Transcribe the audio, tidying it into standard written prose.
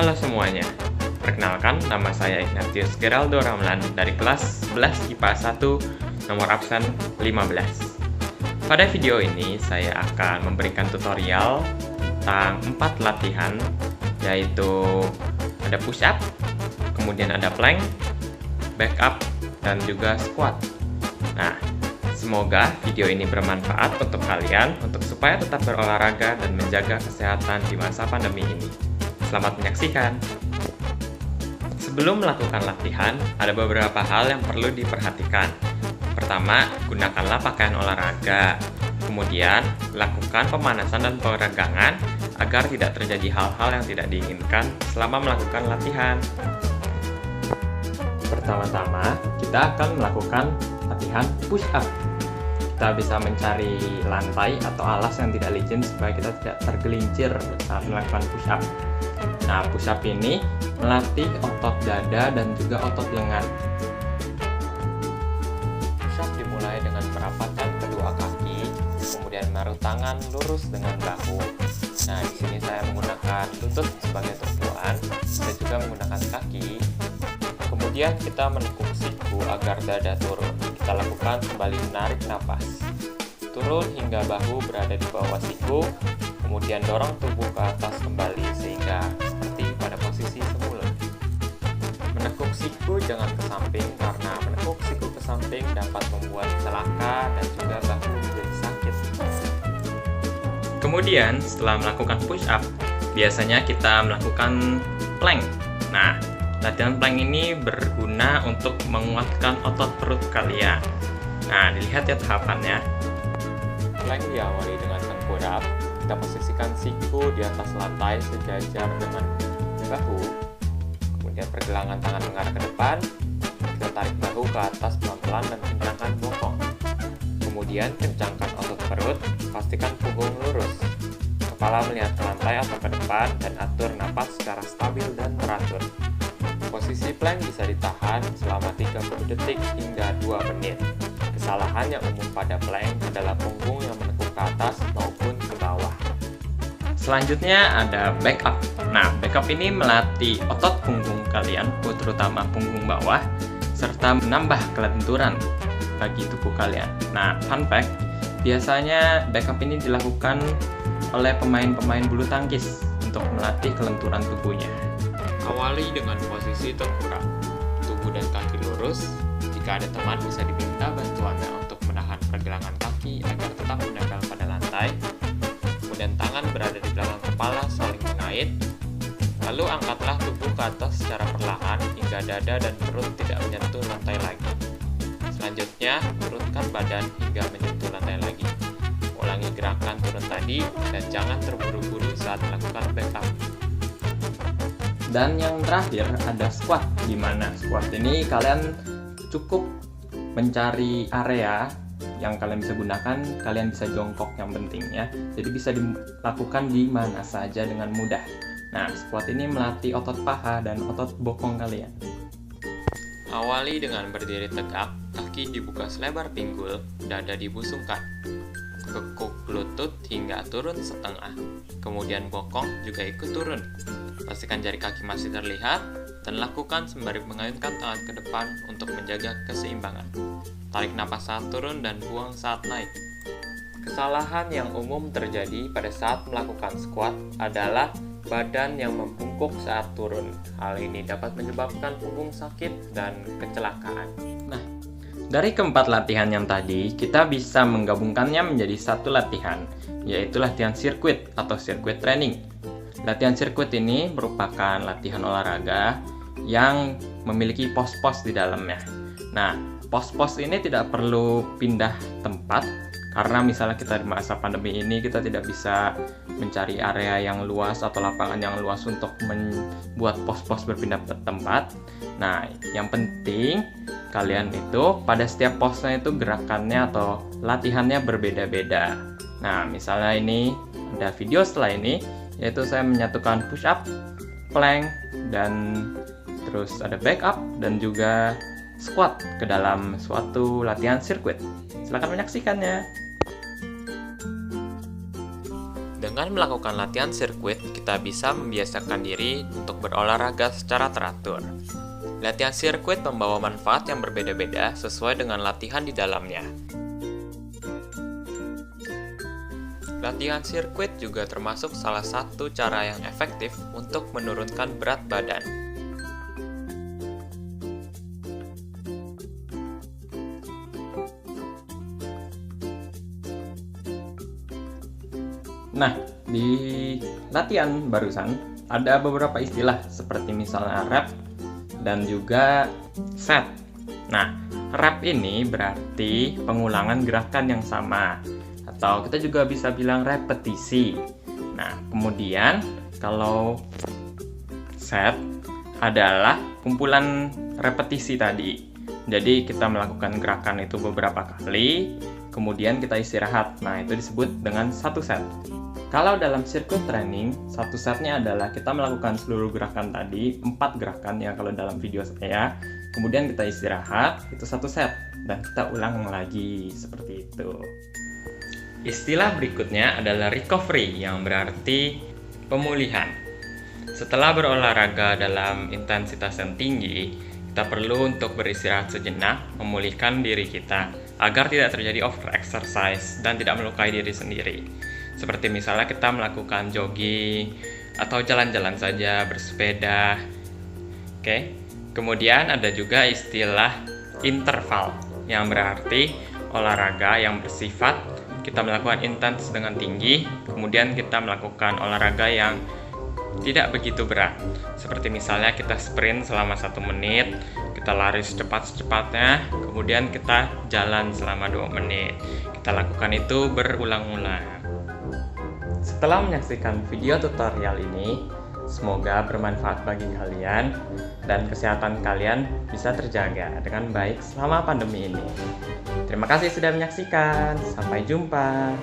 Halo semuanya, perkenalkan nama saya Ignatius Geraldo Ramlan dari kelas 11 IPA 1 nomor absen 15. Pada video ini saya akan memberikan tutorial tentang 4 latihan, yaitu ada push up, kemudian ada plank, back up, dan juga squat. Nah, semoga video ini bermanfaat untuk kalian supaya tetap berolahraga dan menjaga kesehatan di masa pandemi ini. Selamat menyaksikan. Sebelum melakukan latihan, ada beberapa hal yang perlu diperhatikan. Pertama, gunakanlah pakaian olahraga. Kemudian, lakukan pemanasan dan peregangan agar tidak terjadi hal-hal yang tidak diinginkan selama melakukan latihan. Pertama-tama, kita akan melakukan latihan push up. Kita bisa mencari lantai atau alas yang tidak licin supaya kita tidak tergelincir saat melakukan push up. Nah, push up ini melatih otot dada dan juga otot lengan. Push up dimulai dengan merapatkan kedua kaki, kemudian menaruh tangan lurus dengan bahu. Nah, di sini saya menggunakan lutut sebagai tumpuan dan juga menggunakan kaki. Kemudian kita menekuk siku agar dada turun. Kita lakukan kembali menarik napas. Turun hingga bahu berada di bawah siku, kemudian dorong tubuh ke atas kembali sehingga seperti pada posisi semula. Menekuk siku jangan ke samping karena menekuk siku ke samping dapat membuat celaka dan juga bahu menjadi sakit. Kemudian setelah melakukan push up, biasanya kita melakukan plank. Nah, latihan plank ini berguna untuk menguatkan otot perut kalian. Nah, dilihat ya tahapannya. Plank diawali dengan tengkurap. Kita posisikan siku di atas lantai sejajar dengan bahu. Kemudian pergelangan tangan mengarah ke depan. Kita tarik bahu ke atas pelan-pelan dan kencangkan bokong. Kemudian kencangkan otot perut, pastikan punggung lurus. Kepala melihat ke lantai atau ke depan dan atur napas secara stabil dan teratur. Posisi plank bisa ditahan selama 30 detik hingga 2 menit. Kesalahan yang umum pada plank adalah punggung yang menekuk ke atas maupun ke bawah. Selanjutnya ada back up. Nah, back up ini melatih otot punggung kalian, terutama punggung bawah, serta menambah kelenturan bagi tubuh kalian. Nah, fun fact, biasanya back up ini dilakukan oleh pemain-pemain bulu tangkis untuk melatih kelenturan tubuhnya. Awali dengan posisi tengkurap, tubuh dan kaki lurus. Jika ada teman, bisa diminta bantuannya untuk menahan pergelangan kaki agar tetap menempel pada lantai. Kemudian tangan berada di belakang kepala saling mengait. Lalu angkatlah tubuh ke atas secara perlahan hingga dada dan perut tidak menyentuh lantai lagi. Selanjutnya, turunkan badan hingga menyentuh lantai lagi. Ulangi gerakan turun tadi dan jangan terburu-buru saat melakukan back up. Dan yang terakhir ada squat, di mana squat ini kalian cukup mencari area yang kalian bisa gunakan, kalian bisa jongkok yang penting ya. Jadi bisa dilakukan di mana saja dengan mudah. Nah, squat ini melatih otot paha dan otot bokong kalian. Awali dengan berdiri tegak, kaki dibuka selebar pinggul, dada dibusungkan. Kekuk lutut hingga turun setengah. Kemudian bokong juga ikut turun. Pastikan jari kaki masih terlihat dan lakukan sembari mengayunkan tangan ke depan untuk menjaga keseimbangan. Tarik napas saat turun dan buang saat naik. Kesalahan yang umum terjadi pada saat melakukan squat adalah badan yang membungkuk saat turun. Hal ini dapat menyebabkan punggung sakit dan kecelakaan. Nah, dari keempat latihan yang tadi, kita bisa menggabungkannya menjadi satu latihan, yaitu latihan sirkuit atau sirkuit training. Latihan sirkuit ini merupakan latihan olahraga yang memiliki pos-pos di dalamnya. Nah, pos-pos ini tidak perlu pindah tempat, karena misalnya kita di masa pandemi ini kita tidak bisa mencari area yang luas atau lapangan yang luas untuk membuat pos-pos berpindah tempat. Nah, yang penting kalian itu pada setiap posnya itu gerakannya atau latihannya berbeda-beda. Nah, misalnya ini ada video setelah ini, yaitu saya menyatukan push up, plank, dan terus ada back up dan juga squat ke dalam suatu latihan sirkuit. Silahkan menyaksikannya. Dengan melakukan latihan sirkuit, kita bisa membiasakan diri untuk berolahraga secara teratur. Latihan sirkuit membawa manfaat yang berbeda-beda sesuai dengan latihan di dalamnya. Latihan sirkuit juga termasuk salah satu cara yang efektif untuk menurunkan berat badan. Nah, di latihan barusan ada beberapa istilah seperti misalnya rep dan juga set. Nah, rep ini berarti pengulangan gerakan yang sama, atau kita juga bisa bilang repetisi. Nah, kemudian kalau set adalah kumpulan repetisi tadi. Jadi kita melakukan gerakan itu beberapa kali, kemudian kita istirahat. Nah, itu disebut dengan satu set. Kalau dalam sirkuit training, satu setnya adalah kita melakukan seluruh gerakan tadi, 4 gerakan ya kalau dalam video saya. Kemudian kita istirahat, itu satu set. Dan kita ulang lagi, seperti itu. Istilah berikutnya adalah recovery, yang berarti pemulihan. Setelah berolahraga dalam intensitas yang tinggi, kita perlu untuk beristirahat sejenak, memulihkan diri kita, agar tidak terjadi over exercise dan tidak melukai diri sendiri. Seperti misalnya kita melakukan jogging atau jalan-jalan saja, bersepeda. Oke. Kemudian ada juga istilah interval, yang berarti olahraga yang bersifat kita melakukan intens dengan tinggi, kemudian kita melakukan olahraga yang tidak begitu berat. Seperti misalnya kita sprint selama 1 menit, kita lari secepat-cepatnya, kemudian kita jalan selama 2 menit. Kita lakukan itu berulang-ulang. Setelah menyaksikan video tutorial ini, semoga bermanfaat bagi kalian dan kesehatan kalian bisa terjaga dengan baik selama pandemi ini. Terima kasih sudah menyaksikan. Sampai jumpa.